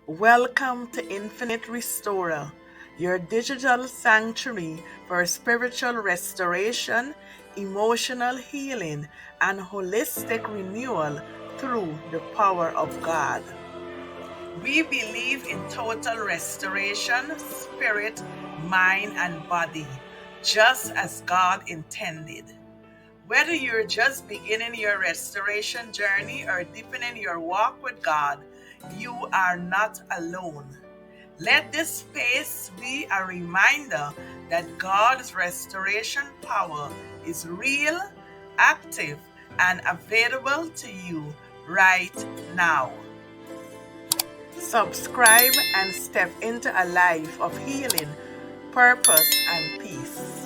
Welcome to Infinite Restorer, your digital sanctuary for spiritual restoration, emotional healing, and holistic renewal through the power of God. We believe in total restoration, spirit, mind, and body, just as God intended. Whether you're just beginning your restoration journey or deepening your walk with God, you are not alone. Let this space be a reminder that God's restoration power is real, active, and available to you right now. Subscribe and step into a life of healing, purpose, and peace.